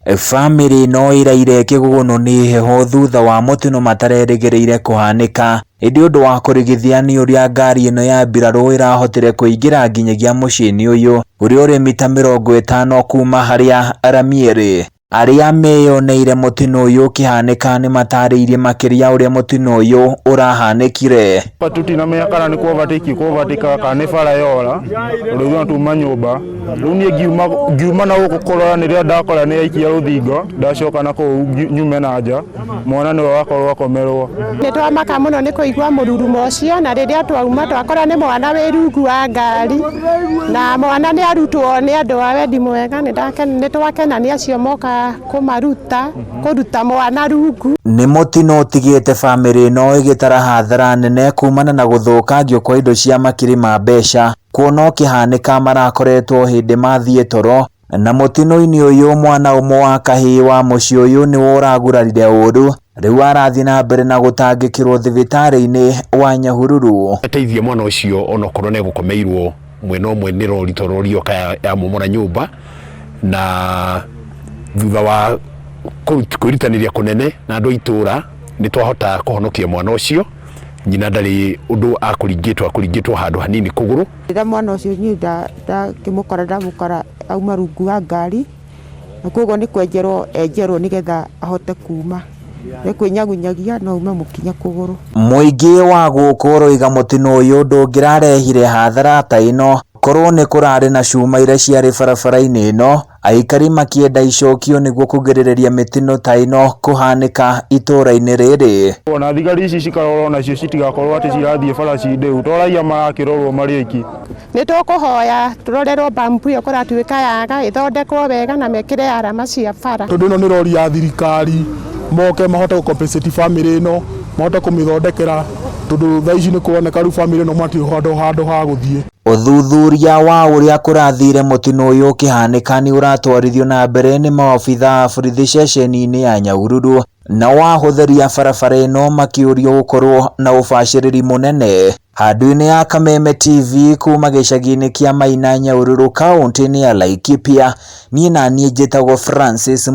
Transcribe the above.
Family no iraire kiguno ni heho thutha wa mutino matarerĩgĩrĩire kuhanika indi undu wa kurigithia ni uria ngari ino ya mbirarũ irahotire kuingira nginyagia muciĩ-inĩ uyu uri uri mita 50 kuma haria Ramieri. Aria meyoneire mutino uyu ukihanika ni matariirie makiria uria mutino uyu urahanikire. Tutinamenya kana ni kuovatika kana ni bara yora rĩu tuma nyũmba rĩu niĩ ngiuma na gũkũrora nĩrĩa ndakora nĩ yaikia rũthingo ndacoka na kũu nyume na nja mwana nĩwe wakorwo akomerwo. Nĩ twamaka mũno nĩ kũigua mũrurumo ũcio na rĩrĩa twauma twakora nĩ mwana wĩ rungu wa ngari na mwana nĩ arutwo nĩ andũ a wendi mwega nĩ twakenania acio moka kuruta mwana rungu. Ni mutino utigite family no igitara hathara nene kumana na guthukangio kwa indo cia makiri ma mbeca kuona kihanika marakoretwo hindi mathie toro na mutino-ini uyu mwana umwe wa kahii wa muciĩ uyu ni uragurarire uru riu arathie na mbere na gutangikirwo thibitari-ini wa Nyahururu. Ateithie mwana ucio onokorwo ne gukomeirwo mwena umwe ni rorito rorioka ya momora nyumba na thutha wa kwĩrutanĩria kunene na andũ itura ni twahota kuhonokia mwana ucio nyina ndari undu akũringĩtwo handu hanini kũgũrũ. Rĩrĩa mwana ucio ndakĩmũkora ndamũkora auma rungu wa ngari na koguo nĩ enjerwo nigetha ahote kuma nĩ kwĩnyagunyagia no ume mũkinya kũgũrũ. Mũingĩ wa gũkũ Rũiga mutino uyu ndũngĩrarehire hathara ta ĩno korwo nĩ kũrarĩ na cuma iria ciarĩ barabara-inĩ ĩno aikari makienda icokio nĩguo kũgirĩrĩria mĩtino ta ĩno kũhanĩka itũra-inĩ rĩrĩ. Ona thigari ici cikarorwo nacio citigakorwo atĩ cirathiĩ bara cindĩu toraia marakĩrorwo marĩ aiki. Nĩ tũkũhoya tũrorerwo bambu ĩyo kũratuĩka yaga ĩthondekwo wega na mekĩre arama cia bara. Tondũ ĩno nĩ rori ya thirikari moke mahote gũcompensate family ĩno mahote kũmĩthondekera tondũ thaa ici nĩ kuoneka rĩu family ĩno matirĩ handũ ha gũthiĩ. Uthuthuria wa uria kurathire mutino uyu ukihanika ni uratwarithio na mbere ni maobitha a borithi ceceni-ini ya Nyahururu na wahutheria barabara ĩno makiurio gukorwo na ubacĩrĩri munene. Handu-inĩ ya Kameme TV kuma gĩcagi-inĩ kia Maina Nyahururu kaunti-inĩ ya Laikipia niĩ njĩtagwo Francis